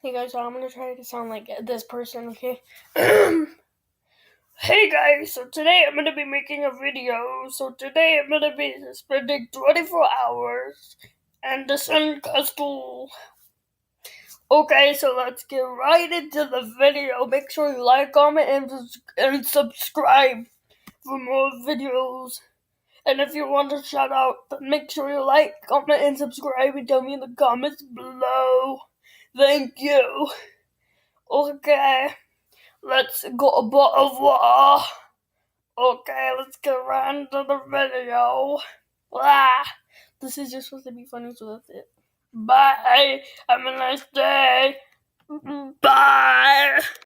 Hey guys, so I'm gonna try to sound like this person, okay? Hey guys, so today I'm gonna be making a video. So today I'm gonna be spending 24 hours and the Sun Castle. Okay, so let's get right into the video. Make sure you like, comment, and subscribe for more videos. And if you want a shout out, then make sure you like, comment, and subscribe and tell me in the comments below. Thank you. Okay, let's go above water. Okay, let's get right into the video. This is just supposed to be funny, so that's it. Bye. Have a nice day. Bye.